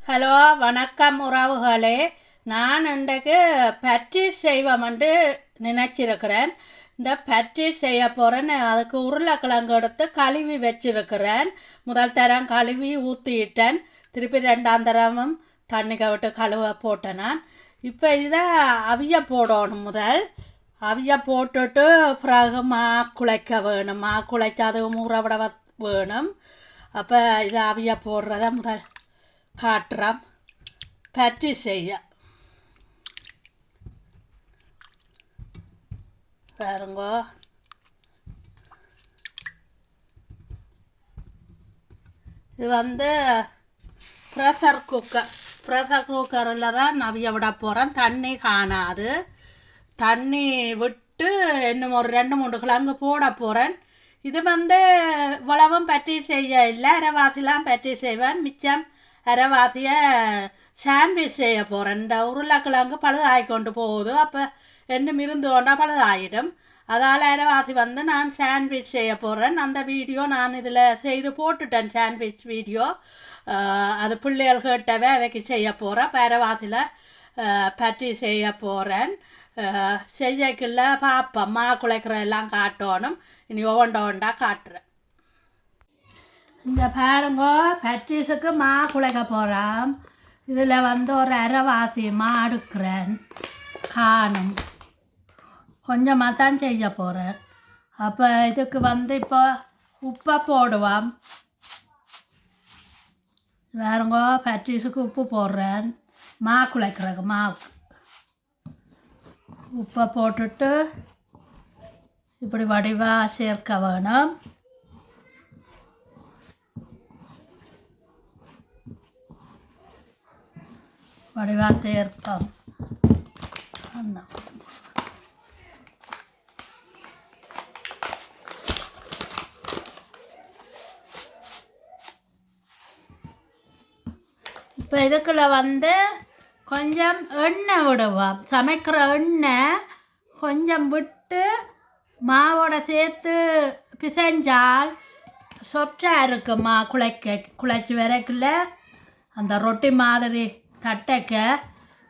Hello வணக்கம் உறவுகளே. நான் இன்றைக்கு பற்றி செய்வோம்னு நினச்சிருக்கிறேன். இந்த பற்றி செய்ய போகிறேன். அதுக்கு உருளைக்கிழங்கு எடுத்து கழுவி வச்சிருக்கிறேன். முதல் தரம் கழுவி ஊற்றிட்டேன். திருப்பி ரெண்டாம் தரமும் தண்ணி விட்டு கழுவ போட்டேன். நான் இப்போ இதை அவிய போடணும். முதல் அவிய போட்டுட்டு பிறகு குழைக்க வேணும். குழைச்சி அது ஊற விட வேணும். அப்போ இதை அவிய போடுறத முதல் காட்டுறோம். பற்றி செய்ய பாருங்கோ. இது ப்ரெஷர் குக்கரில் தான் நவிய விட போகிறேன். தண்ணி காணாது. தண்ணி விட்டு இன்னும் ஒரு 2-3 கிழங்கு போட போகிறேன். இது இவ்வளவும் பற்றி செய்ய இல்லை. அரைவாசிலாம் பற்றி செய்வேன். மிச்சம் அரைவாசியை சாண்ட்விச் செய்ய போகிறேன். இந்த உருளைக்கிழங்கு பழுதாகி கொண்டு போகுது. அப்போ ரெண்டும் இருந்து கொண்டா பழுதாகிடும். அதால் அரைவாசி நான் சாண்ட்விச் செய்ய போகிறேன். அந்த வீடியோ நான் இதில் செய்து போட்டுட்டேன். சாண்ட்விச் வீடியோ அது பிள்ளைகள் கேட்டவே அவைக்கு செய்ய போகிறேன். இப்போ அரைவாசியில் பற்றி செய்ய போகிறேன். செய்யக்குள்ள பார்ப்போம். குழைக்கிற எல்லாம் காட்டணும். இனி ஒவ்வொண்டா காட்டுறேன். இந்த பாருங்க, பச்சீஸுக்கு குழைக்க போகிறோம். இதில் ஒரு அரைவாசி எடுக்கிறேன். காணும் கொஞ்சமாக தான் செய்ய போகிறேன். அப்போ இதுக்கு இப்போ உப்பை போடுவோம். வேறுங்க, பச்சீஸுக்கு உப்பு போடுறேன். குழைக்கிறதுக்கு மாவுக்கு உப்பை போட்டுட்டு இப்படி வடிவாக சேர்க்க வேணும். வடிவாக சேர்த்தோம். இப்போ இதுக்குள்ள கொஞ்சம் எண்ணெய் விடுவோம். சமைக்கிற எண்ணெய் கொஞ்சம் விட்டு மாவோட சேர்த்து பிசைஞ்சால் சொற்றாக இருக்குமா. குழைச்சி வரைக்குள்ள அந்த ரொட்டி மாதிரி தட்டைக்க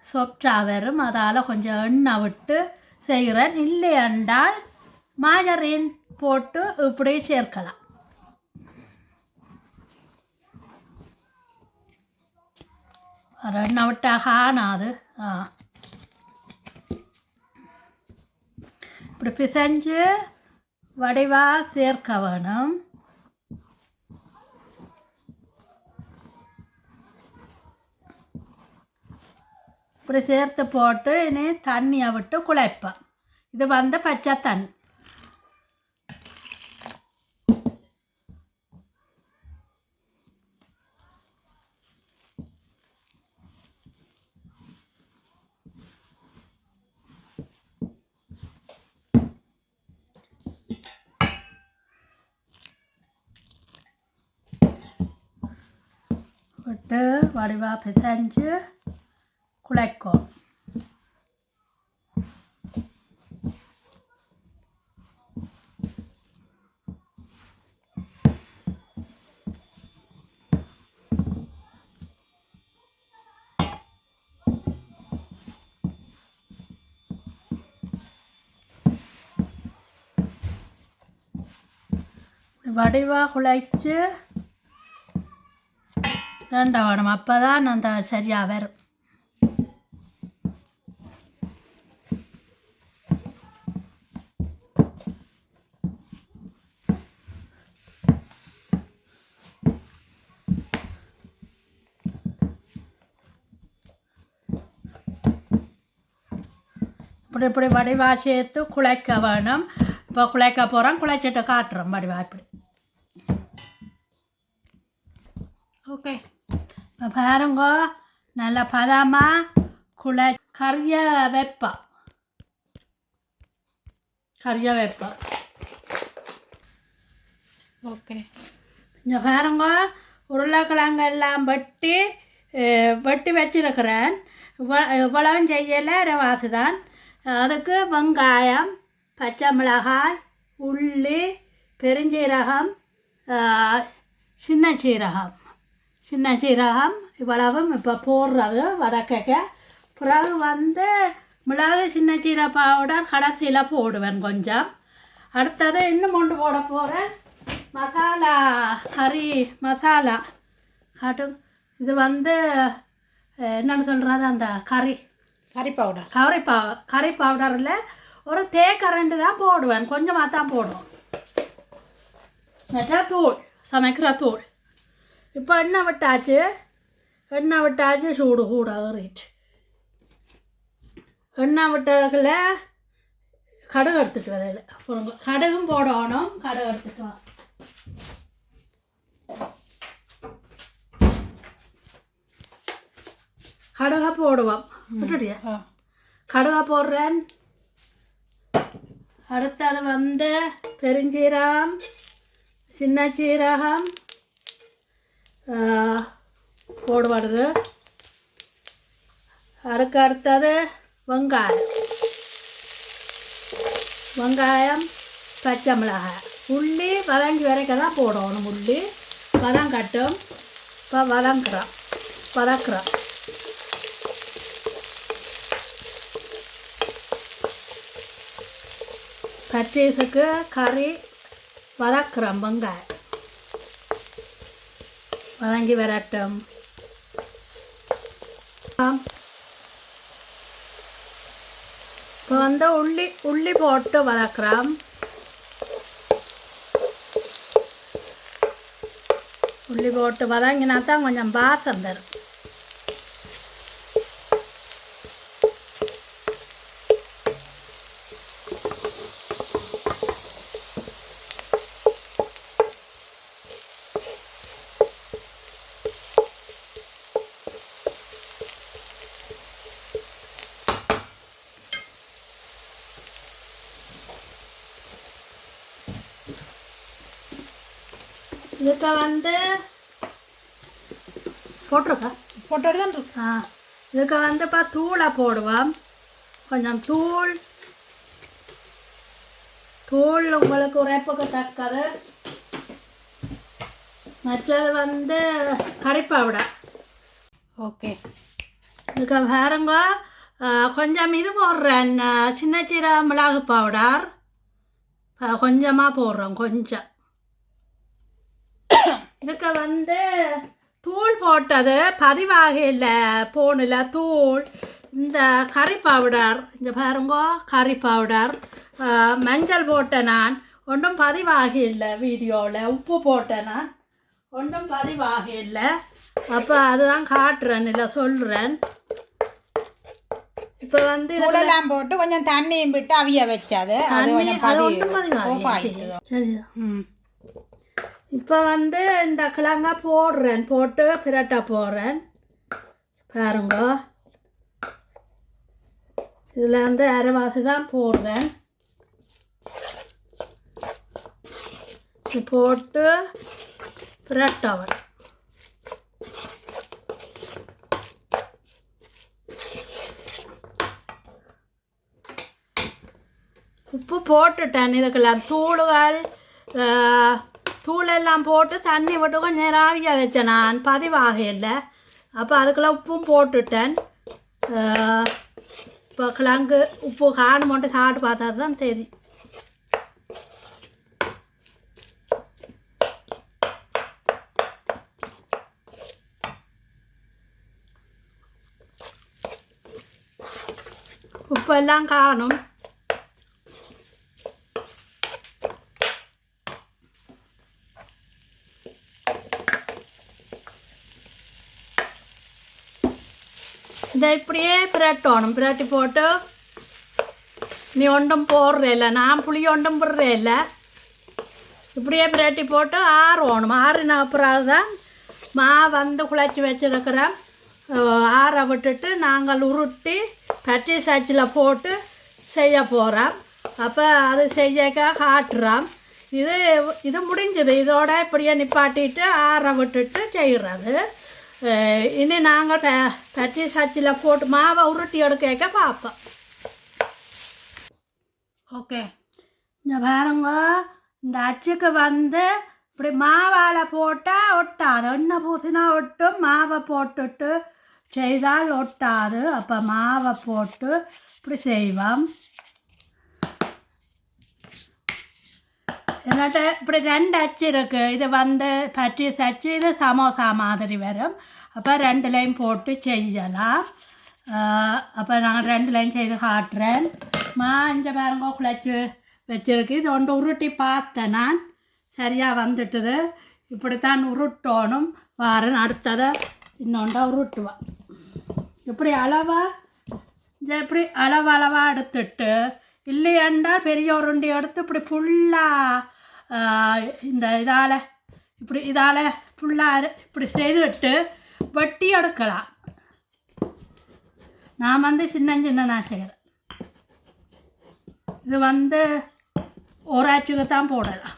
சொற்றாக வரும். அதால் கொஞ்சம் எண்ணெய் விட்டு செய்கிறேன். இல்லை என்றால் மாஜரின் போட்டு இப்படி சேர்க்கலாம். எண்ணெய் விட்டால் காணாது. இப்படி பிசைஞ்சு வடிவாக சேர்க்க வேணும். இப்படி சேர்த்து போட்டு இனி தண்ணியை விட்டு குழைப்பேன். இது பச்சை தண்ணி. விட்டு வடிவாக பிசைஞ்சு குழைக்கும். வடிவாக குழைச்சி வேணும். அப்போ தான் அந்த சரியாக வரும். இப்படி வடிவாக சேர்த்து குழைக்க வேணும். இப்போ குழைக்க போகிறோம். குழைச்சிட்டு காட்டுறோம் வடிவா இப்படி. ஓகே, இப்போ பாருங்க, நல்ல பதமாக கறிய வைப்போம். ஓகே, இந்த பாருங்க, உருளைக்கிழங்கு எல்லாம் வெட்டி வச்சிருக்கிறேன். இவ்வளவும் செய்யலை, அரைவாசி தான். அதுக்கு வெங்காயம், பச்சை மிளகாய், உள்ளி, பெருஞ்சீரகம், சின்ன சீரகம் இவ்வளவும் இப்போ போடுறது வதக்க. பிறகு வந்து மிளகு சின்ன சீரை பவுடர் கடைசியில் போடுவேன் கொஞ்சம். அடுத்தது இன்னும் கொண்டு போட போகிறேன் மசாலா, கறி மசாலா கடு. இது வந்து என்னென்னு சொல்கிறது, அந்த கறி பவுடரில் ஒரு தேக்கரண்டு தான் போடுவேன், கொஞ்சமாக தான் போடுவோம். மற்ற தூள், சமைக்கிற தூள். இப்போ எண்ணெய் விட்டாச்சு, சூடு கூட ஏறிட்டு. எண்ணெய் விட்டதுக்குள்ள கடுகு எடுத்துட்டு வரையில போடுங்க. கடுகும் போடணும். கடுகு எடுத்துட்டு வா. கடுகை போடுவோம். விட்டுட்டியா? கடுகை போடுறேன். அடுத்தது வந்து பெருஞ்சீரகம், சின்ன சீரகம் போடுவது. அதுக்கு அடுத்தது வெங்காயம், பச்சை மிளகாய், உள்ளி வதங்கி வரைக்கும் தான் போடணும். உள்ளி வதங்கட்டும். இப்போ வதக்குறோம். பச்சைஸுக்கு கறி வதக்குறோம். வெங்காயம் வதங்கி வரட்டும். இப்போ வந்து உள்ளி போட்டு வதக்குறோம். உள்ளி போட்டு வதங்கினா தான் கொஞ்சம் வாசம் தரும். இதுக்கு வந்து போட்டு தான் இருக்கு. இதுக்கு வந்து இப்போ தூளை போடுவோம். கொஞ்சம் தூள் உங்களுக்கு உரைப்புக்கு தக்கது. மற்றது வந்து கறி பவுடர். ஓகே. இதுக்கு வேறுங்க கொஞ்சம் இது போடுறேன், சின்ன சீரக மிளகு பவுடர் கொஞ்சமாக போடுறோம். கொஞ்சம் இதுக்கு வந்து தூள் போட்டது பதிவாகையில் போனில் தூள். இந்த கறி பவுடர் இங்கே பாருங்க, கறி பவுடர். மஞ்சள் போட்டேன் நான், ஒன்றும் பதிவாகையில் வீடியோவில். உப்பு போட்டேன் நான், ஒன்றும் பதிவாகையில். அப்போ அதுதான் காட்டுறேன், இல்லை சொல்கிறேன். இப்போ வந்து இதெல்லாம் போட்டு கொஞ்சம் தண்ணியும் விட்டு அவிய வச்சாது. சரியா? இப்போ வந்து இந்த கிழங்கா போட்டு பிரட்டை போடுறேன். பாருங்க, இதில் வந்து அரைவாசி தான் போடுறேன். போட்டு பிரட்டவன் உப்பு போட்டுட்டேன். இதுக்கெல்லாம் தூளெல்லாம் போட்டு தண்ணி விட்டு கொஞ்சம் நேரம் ஆவிய வச்சேன் நான், பதிவாகையில். அப்போ அதுக்கெல்லாம் உப்பும் போட்டுட்டேன். இப்போ கிழங்கு உப்பு காணும் மட்டும் சாப்பிட்டு பார்த்தா தான் தெரியும். உப்பெல்லாம் காணும். இதை இப்படியே பிரட்டணும். பிரட்டி போட்டு நீ ஒன்றும் போடுறேல்ல, நான் புளி ஒன்றும் போடுறேல்ல. இப்படியே பிரட்டி போட்டு ஆறணும். ஆறின அப்புறம் தான் வந்து குழச்சி வச்சுருக்கிறேன். ஆற விட்டுட்டு நாங்கள் உருட்டி பச்சை சாச்சில் போட்டு செய்ய போகிறோம். அப்போ அது செய்யக்க காட்டுறோம். இது முடிஞ்சது. இதோட இப்படியே நிப்பாட்டிட்டு ஆற விட்டுட்டு செய்கிறது. இனி நாங்கள் பச்சை சாச்சில் போட்டு மாவை உருட்டி எடுக்க பார்ப்போம். ஓகே. இந்த பாருங்க, இந்த அச்சுக்கு வந்து இப்படி மாவால் போட்டால் ஒட்டாது, எண்ணெய் பூசினா ஒட்டும், மாவை போட்டுட்டு செய்தால் ஒட்டாது. அப்போ மாவை போட்டு இப்படி செய்வோம். என்னட்ட இப்படி 2 அச்சு இருக்குது. இது பச்சீஸ் அச்சு, இது சமோசா மாதிரி வரும். அப்போ 2லையும் போட்டு செய்யலாம். அப்போ நான் 2லையும் செய்து காட்டுறேன். இங்கே பாருங்க குழச்சி வச்சிருக்கு. இது ஒன்று உருட்டி பார்த்தேன் நான், சரியாக வந்துட்டுது. இப்படித்தான் உருட்டணும். வாரன் அடுத்ததை இன்னொன்றா உருட்டுவேன். இப்படி இப்படி அளவாக எடுத்துட்டு, இல்லையண்டா பெரிய உருண்டி எடுத்து இப்படி ஃபுல்லாக இந்த இதால் ஃபுல்லாக இப்படி செய்துவிட்டு வெட்டி எடுக்கலாம். நான் சின்ன செய்கிறேன். இது ஒரு ஆச்சுக்கு தான் போடலாம்.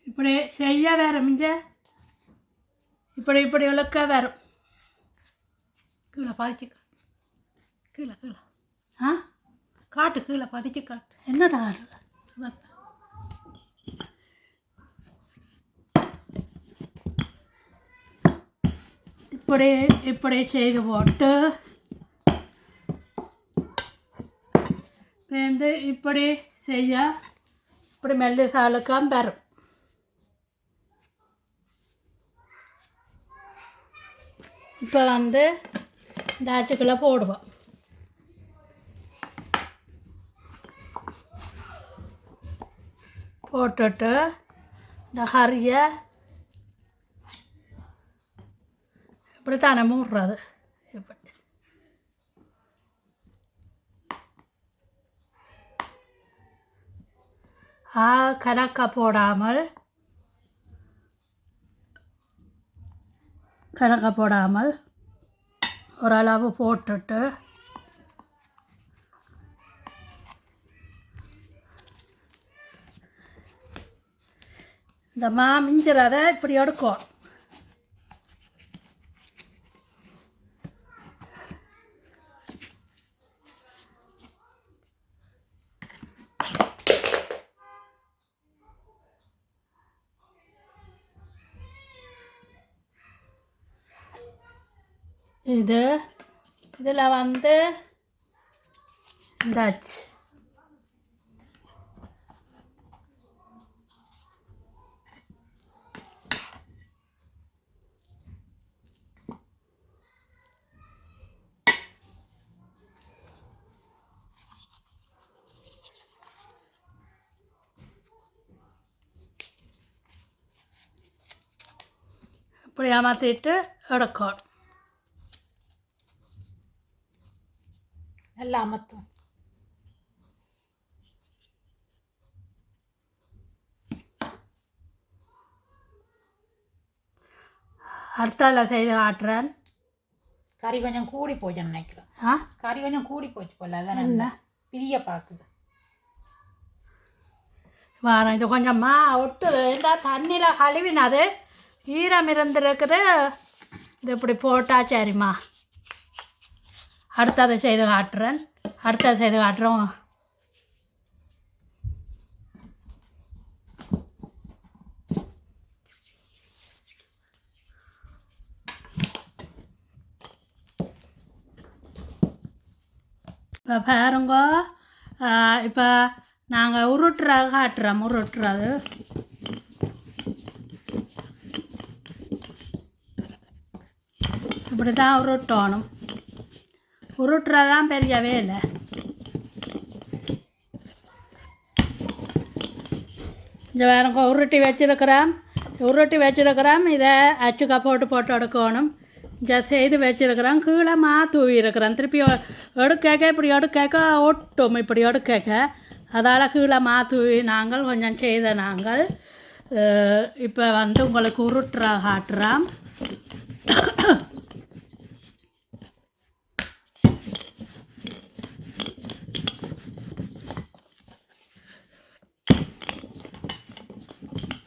இப்படி செய்ய வரும். இப்படி இழுக்க வரும். கீழே பதிச்சு கீழே காட்டு கீழே பதிச்சு காட்டு. என்னடா இப்படி செய்து போட்டு இப்படி செய்ய இப்படி மெல்லிசாலுக்கம் வரும். இப்போ இந்த ஆச்சுக்குள்ளே போடுவோம். போட்டுட்டு இந்த கறியை இப்படி தானே மூடுறது. இப்படி கணக்காக போடாமல் ஓரளவு போட்டுட்டு இந்த மிஞ்சிறதை இப்படி எடுக்கும். இதில் இந்தாச்சு. இப்படி ஏமாற்றிட்டு எடுக்கணும். நல்லா அமர்த்தும். அடுத்தால செய்து காட்டுறேன். கறி கொஞ்சம் கூடி போச்சுன்னு நினைக்கிறேன். கறி கொஞ்சம் கூடி போச்சு போல, அதான் என்ன பிரிய பார்க்குது. வாரம் இது கொஞ்சமா ஒட்டுது. ஏண்டா தண்ணியில் கழுவினது ஈரம் இருந்துருக்குது. இது இப்படி போட்டா சரிம்மா. அடுத்ததை செய்து காட்டுறேன். இப்போ பாருங்க, இப்போ நாங்கள் காட்டுறோம். உருட்டுறது இப்படி தான் உருட்டணும். உருட்டுறதான் பெரிய வேலை. இந்த வேறங்க உருட்டி வச்சிருக்கிறோம். இதை அச்சுக்கா போட்டு எடுக்கணும். இங்கே செய்து வச்சிருக்கிறோம். கீழே தூவி இருக்கிறோம். திருப்பி இப்படி எடுக்க ஒட்டும். இப்படி எடுக்க அதால் கீழே தூவி நாங்கள் கொஞ்சம் செய்த இப்போ வந்து உங்களுக்கு உருட்டுற காட்டுறேன்.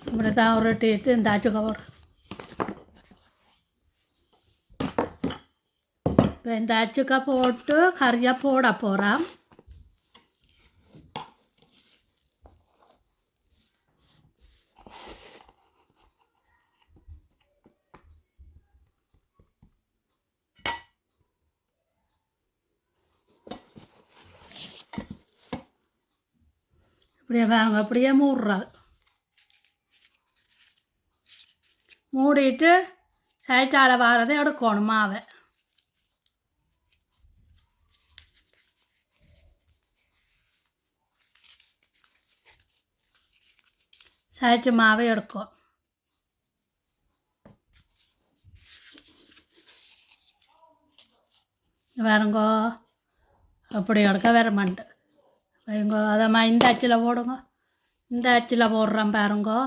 இப்படி தான் உருட்டிட்டு இந்த அச்சுக்கவர் இப்போ இந்த அச்சுக்க போட்டு கறியை போட போகிறேன். இப்படியே வாங்க அப்படியே மூடுறாது. மூடிட்டு சைட்டால் வாரதை எடுக்கணும் மாவை. சைட்டு மாவை எடுக்கும். வேறுங்கோ அப்படி எடுக்க வேற மாட்டு வைங்கோ. அதம்மா இந்த அச்சில் போடுங்க. இந்த அச்சில் போடுறேன் பாருங்கோ.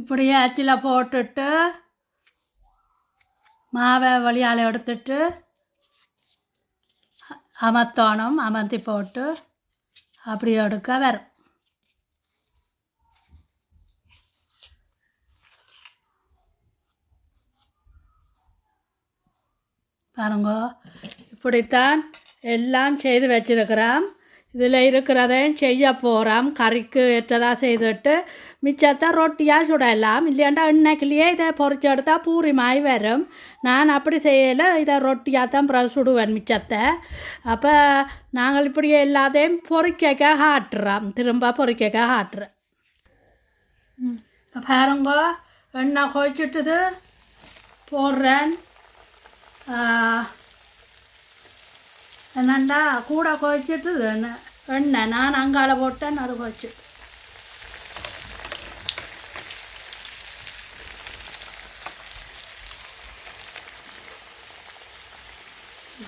இப்படியே அச்சில் போட்டுட்டு மாவை வழியால் எடுத்துட்டு அமர்த்தணும். அமர்த்தி போட்டு அப்படி எடுக்க வரும். பாருங்கோ இப்படித்தான் எல்லாம் செய்து வச்சிருக்கிறோம். இதில் இருக்கிறதையும் செய்ய போகிறோம். கறிக்கு ஏற்றதாக செய்துட்டு மிச்சத்தை ரொட்டியாக சுடலாம். இல்லையாண்டா எண்ணெய்க்குள்ளேயே இதை பொறிச்சு எடுத்தால் பூரி மாய் வரும். நான் அப்படி செய்யலை. இதை ரொட்டியாக தான் அப்புறம் சுடுவேன் மிச்சத்தை. அப்போ நாங்கள் இப்படி எல்லாத்தையும் பொறிக்க காட்டுறோம். திரும்ப பொறிக்க காட்டுறேன். பாருங்கோ எண்ணெய் கொதிச்சுட்டுது போடுறேன். என்னண்டா கூட கொதிச்சுட்டு எண்ணெய் நான் அங்கால போட்டேன். அது கொதிச்சு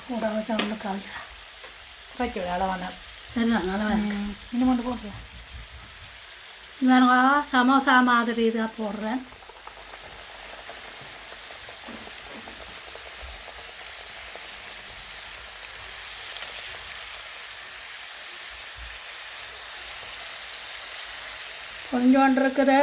கூட வச்சா ஒன்று கால் குறைச்சி விட அளவான எல்லாம் நல்லா இன்னும் கொண்டு போடுறேன். வேணுங்க சமோசா மாதிரி இதாக போடுறேன். கொஞ்சோண்டு இருக்குது.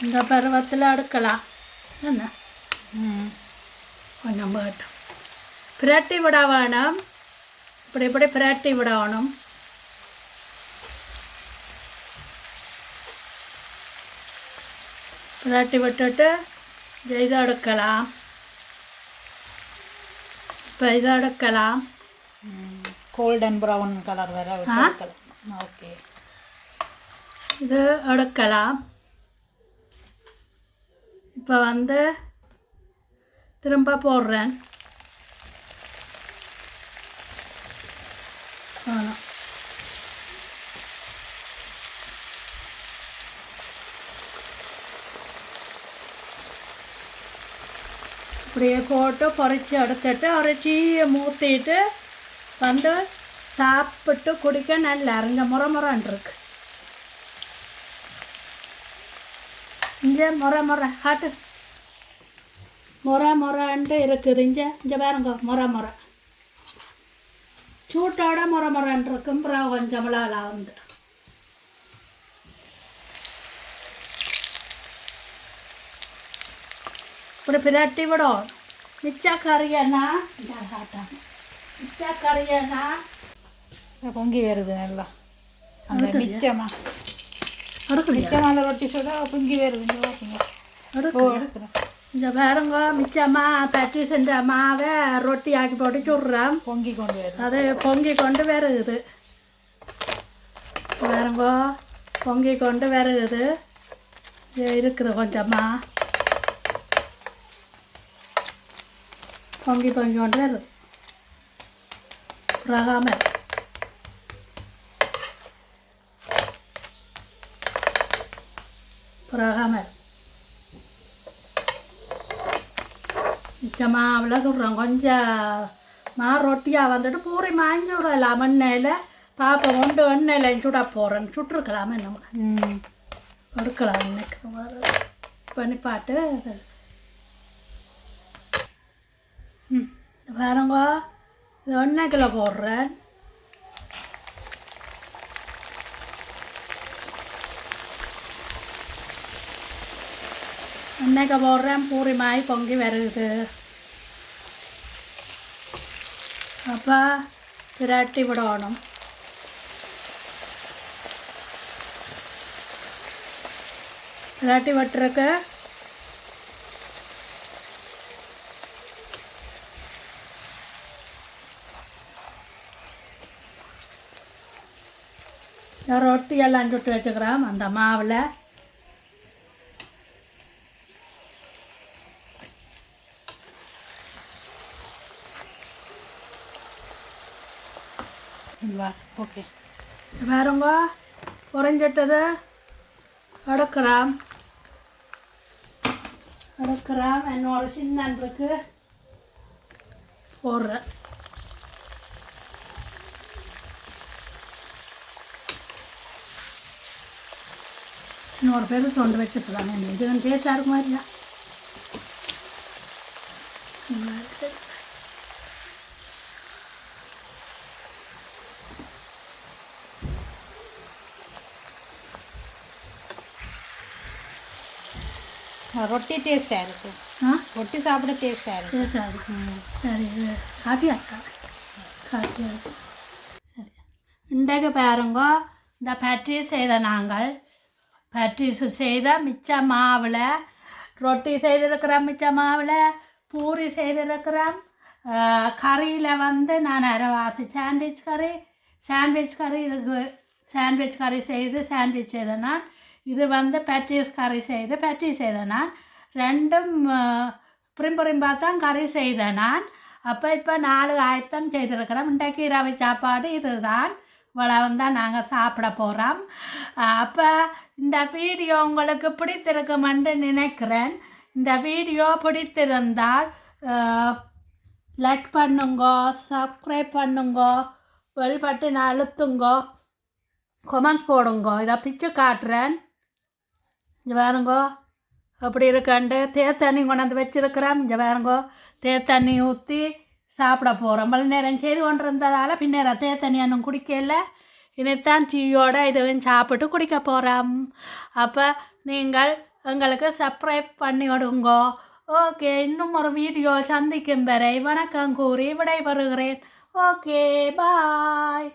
இந்த பருவத்தில் எடுக்கலாம். என்ன கொஞ்சம் போட்டோம் பிரட்டி விட வேணும். இப்படி இப்படி பிரட்டி விடணும். பிரட்டி விட்டுட்டு இதை எடுக்கலாம். இப்போ இதை எடுக்கலாம். கோல்டன் ப்ரௌன் கலர் வேற ஓகே. இது எடுக்கலாம். இப்போ வந்து திரும்ப போடுறேன். இப்படியே போட்டு பொறிச்சு எடுத்துட்டு அரைச்சி மூத்திட்டு வந்து சாப்பிட்டு குடிக்க நல்லா இங்கே முறை இருக்கு. இங்கே முறை காட்டு முறைன்ட்டு இருக்குது. இங்கே பாருங்க முறை சூட்டோட முறைன்னு இருக்கும். அப்புறம் கொஞ்சம் மிளகா வந்து இப்படி பிரட்டி விடும். மிச்சா கறியன்னா காட்டாங்க. மிச்சா கறியன்னா பொங்கி வருது நல்லா அந்த மிச்சமா மிச்சமான ரொட்டி சுட பொங்கி வருது எடுக்கிறேன். இந்த பாருங்க மிச்சமாக பற்றி செஞ்ச மாவை ரொட்டி ஆக்கி போட்டு சுடுறோம். பொங்கி கொண்டு வருது. அது பொங்கி கொண்டு வருகுது. பாருங்க பொங்கி கொண்டு வருகுது. இருக்குது கொஞ்சமாக பொங்கி பொங்கி கொண்டு வருது. பிரகாமல் பிரகாமல் மிச்சமாவில் சுடுறோம். கொஞ்சம் ரொட்டியாக வந்துட்டு பூரி வாங்கி விடலாம். எண்ணெயில் பாப்பா கொண்டு எண்ணெயில் சுட போகிறேன். சுட்டுருக்கலாமே நம்ம எடுக்கலாம். இன்னைக்கு பண்ணி பாட்டு பாருங்க இது எண்ணெய்க்குள்ள போடுறேன். எண்ணெய்க்கு போடுறேன். பூரி மாய் பொங்கி வருது. அப்போ திரட்டி விடணும். திரட்டி விட்டுருக்கு. ரொட்டி எல்லாம் சுட்டு வச்சுக்கிறோம் அந்த மாவில். ஓகே பாருங்க குறைஞ்சிட்டது எடுக்கிறோம். இன்னொரு சின்ன இருக்கு போடுறேன். இன்னொரு பேர் தொண்டு வச்சுக்கலாம். இது டேஸ்டாக இருக்கும் மாதிரியா. ரொட்டி டேஸ்டாக இருக்கும். ரொட்டி சாப்பிட டேஸ்டாக இருக்கும். டேஸ்டாக இருக்கும். சரி காட்டியாக்கா காட்டியா. சரி இன்றைக்கு பாருங்க இந்த பேட்ரிஸ் செய்த நாங்கள் பேட்ரிஸ் செய்த மிச்ச மாவில் ரொட்டி செய்திருக்கிறோம். மிச்ச மாவில் பூரி செய்திருக்கிறோம். கறியில் வந்து நான் அரைவாசி சாண்ட்விச் கறி இதுக்கு சாண்ட்விச் கறி செய்து சாண்ட்விச் செய்தேன் நான். இது வந்து பேட்ரிஸ் கறி செய்து பேட்ரிஸ் செய்தேன் நான். ரெண்டும் புரிம்பாக தான் கறி செய்தேன் நான். அப்போ இப்போ 4 ஆயத்தம் செய்திருக்கிறோம். இன்றைக்கு இரவு சாப்பாடு இதுதான். இவ்வளவு தான் நாங்கள் சாப்பிட போகிறோம். அப்போ இந்த வீடியோ உங்களுக்கு பிடித்திருக்கும் என்று நினைக்கிறேன். இந்த வீடியோ பிடித்திருந்தால் லைக் பண்ணுங்க, சப்ஸ்கிரைப் பண்ணுங்க, பெல் பட்டன் அழுத்துங்க, கமெண்ட்ஸ் போடுங்க. இதை பிச்சு காட்டுறேன். இங்கே பாருங்க அப்படி இருக்காண்டு தேர் தண்ணி கொண்டாந்து வச்சுருக்கிறோம். இங்கே பாருங்க தேர் தண்ணி ஊற்றி சாப்பிட போகிறோம். மழை நேரம் செய்து கொண்டு இருந்ததால் பின்னேற தேர் தண்ணி இன்னும் குடிக்கல. இனித்தான் டீயோட இதுவும் சாப்பிட்டு குடிக்க போகிறோம். அப்போ நீங்கள் எங்களுக்கு சப்ஸ்கிரைப் பண்ணி விடுங்க. ஓகே இன்னும் ஒரு வீடியோ சந்திக்கும் வரை வணக்கம் கூறி விடைபெறுகிறேன். Okay bye.